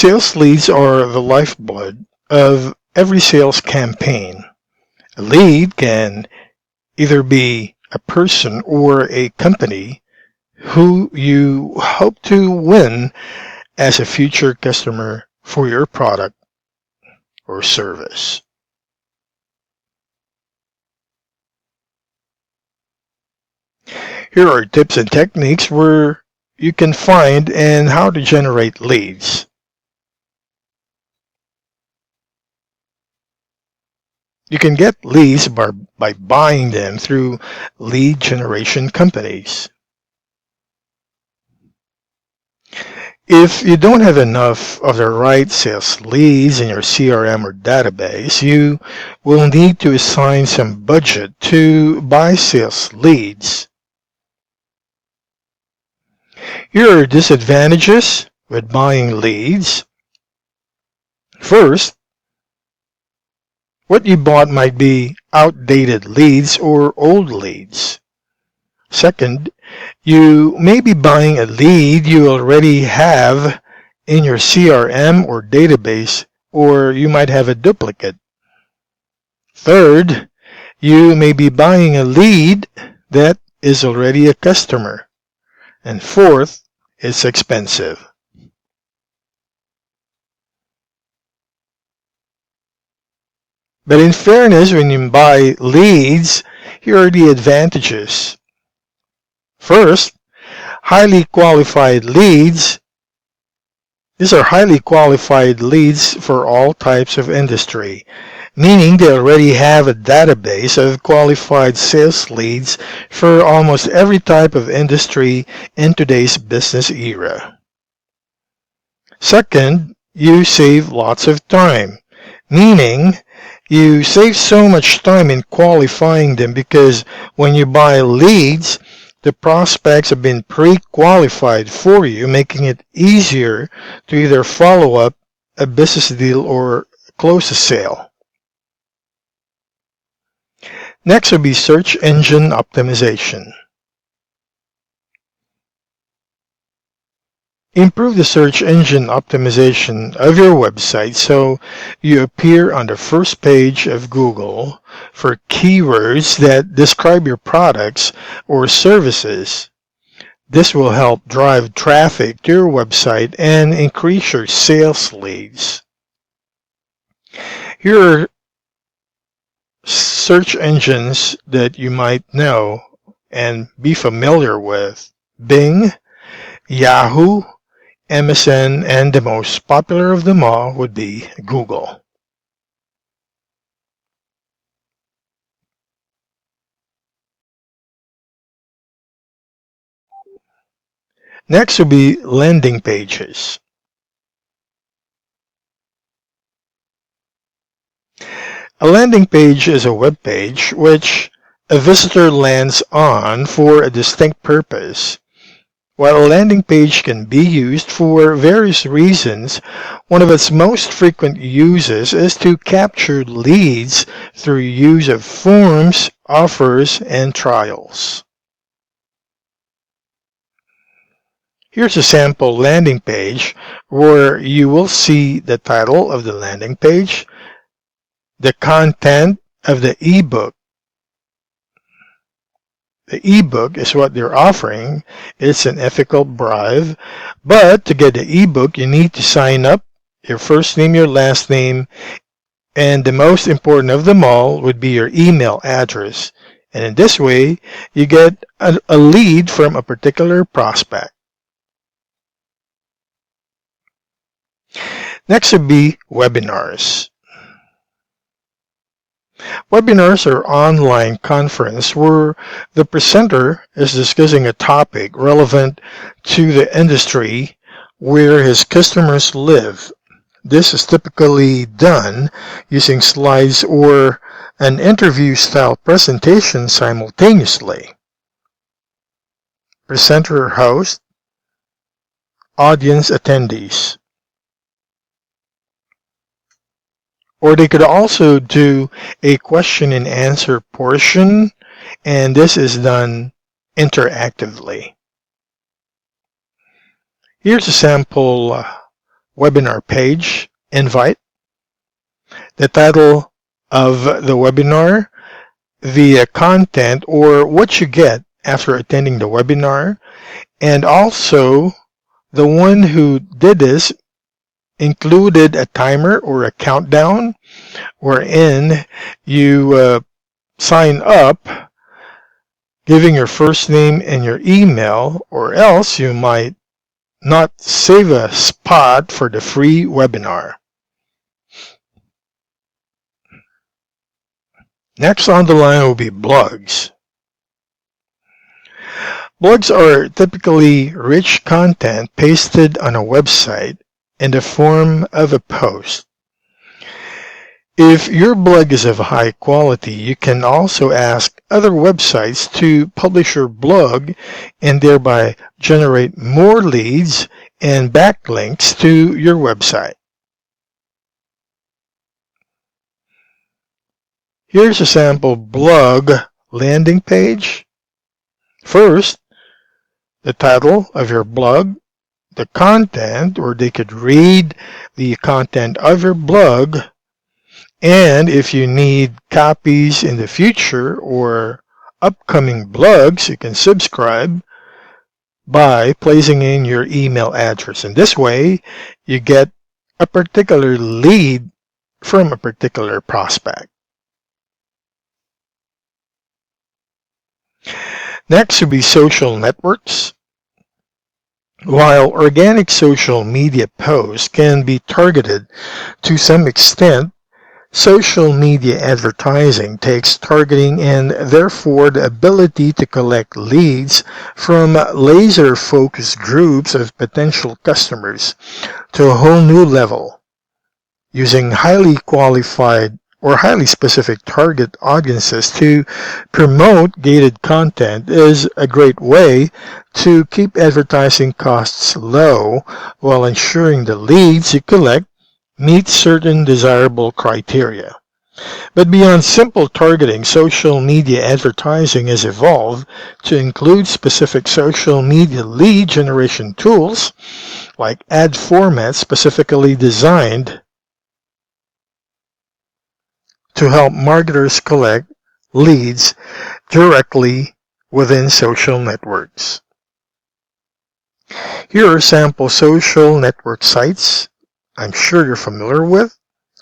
Sales leads are the lifeblood of every sales campaign. A lead can either be a person or a company who you hope to win as a future customer for your product or service. Here are tips and techniques where you can find and how to generate leads. You can get leads by buying them through lead generation companies. If you don't have enough of the right sales leads in your CRM or database, you will need to assign some budget to buy sales leads. Here are disadvantages with buying leads. First, what you bought might be outdated leads or old leads. Second, you may be buying a lead you already have in your CRM or database, or you might have a duplicate. Third, you may be buying a lead that is already a customer. And fourth, it's expensive. But in fairness, when you buy leads, here are the advantages. First, highly qualified leads. These are highly qualified leads for all types of industry, meaning they already have a database of qualified sales leads for almost every type of industry in today's business era. Second, you save lots of time, meaning you save so much time in qualifying them because when you buy leads, the prospects have been pre-qualified for you, making it easier to either follow up a business deal or close a sale. Next would be search engine optimization. Improve the search engine optimization of your website so you appear on the first page of Google for keywords that describe your products or services. This will help drive traffic to your website and increase your sales leads. Here are search engines that you might know and be familiar with: Bing, Yahoo, MSN, and the most popular of them all would be Google. Next will be landing pages. A landing page is a web page which a visitor lands on for a distinct purpose. While a landing page can be used for various reasons, one of its most frequent uses is to capture leads through use of forms, offers, and trials. Here's a sample landing page where you will see the title of the landing page, the content of the ebook. The ebook is what they're offering. It's an ethical bribe. But to get the ebook, you need to sign up, your first name, your last name, and the most important of them all would be your email address. And in this way, you get a lead from a particular prospect. Next would be webinars. Webinars are online conference where the presenter is discussing a topic relevant to the industry where his customers live. This is typically done using slides or an interview-style presentation simultaneously. Presenter host, audience attendees. Or they could also do a question and answer portion, and this is done interactively. Here's a sample webinar page invite, the title of the webinar, the content or what you get after attending the webinar, and also the one who did this included a timer or a countdown wherein you sign up giving your first name and your email, or else you might not save a spot for the free webinar. Next on the line will be blogs. Blogs are typically rich content pasted on a website in the form of a post. If your blog is of high quality, you can also ask other websites to publish your blog and thereby generate more leads and backlinks to your website. Here's a sample blog landing page. First, the title of your blog, the content, or they could read the content of your blog, and if you need copies in the future or upcoming blogs, you can subscribe by placing in your email address. And this way, you get a particular lead from a particular prospect. Next would be social networks. While organic social media posts can be targeted to some extent, social media advertising takes targeting and therefore the ability to collect leads from laser-focused groups of potential customers to a whole new level. Using highly qualified or highly specific target audiences to promote gated content is a great way to keep advertising costs low while ensuring the leads you collect meet certain desirable criteria. But beyond simple targeting, social media advertising has evolved to include specific social media lead generation tools like ad formats specifically designed to help marketers collect leads directly within social networks. Here are sample social network sites I'm sure you're familiar with.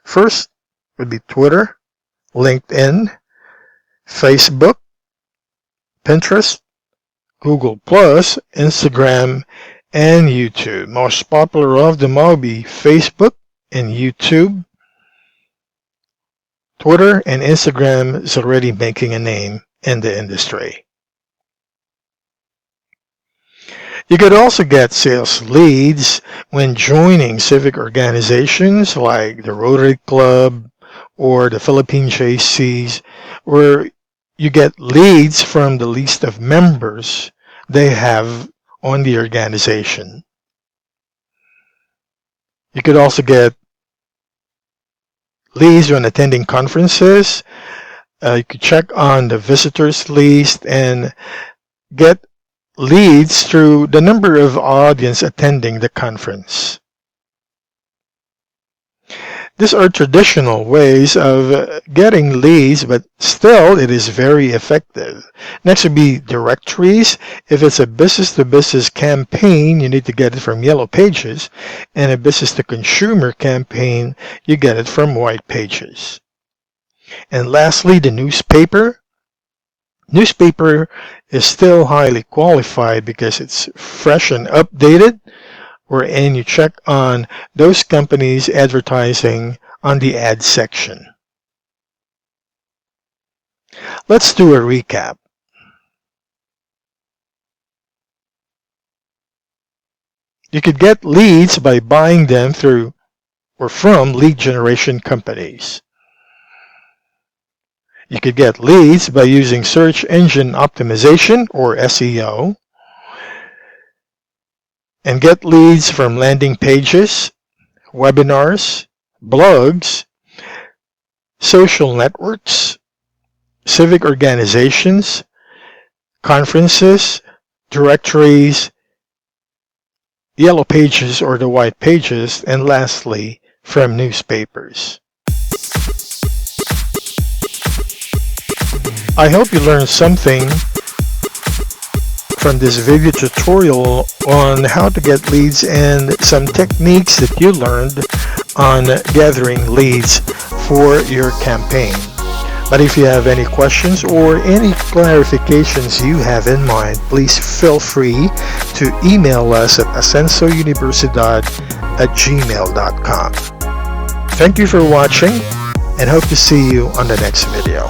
First would be Twitter, LinkedIn, Facebook, Pinterest, Google+, Instagram, and YouTube. Most popular of them all be Facebook and YouTube. Twitter and Instagram is already making a name in the industry. You could also get sales leads when joining civic organizations like the Rotary Club or the Philippine JCs, where you get leads from the list of members they have on the organization. You could also get leads when attending conferences. You could check on the visitors list and get leads through the number of audience attending the conference. These are traditional ways of getting leads, but still it is very effective. Next would be directories. If it's a business-to-business campaign, you need to get it from Yellow Pages, and a business-to-consumer campaign, you get it from White Pages. And lastly, the newspaper. Newspaper is still highly qualified because it's fresh and updated, wherein you check on those companies advertising on the ad section. Let's do a recap. You could get leads by buying them through or from lead generation companies. You could get leads by using search engine optimization or SEO, and get leads from landing pages, webinars, blogs, social networks, civic organizations, conferences, directories, Yellow Pages or the White Pages, and lastly, from newspapers. I hope you learned something from this video tutorial on how to get leads and some techniques that you learned on gathering leads for your campaign. But if you have any questions or any clarifications you have in mind, please feel free to email us at ascensouniversidad@gmail.com. Thank you for watching and hope to see you on the next video.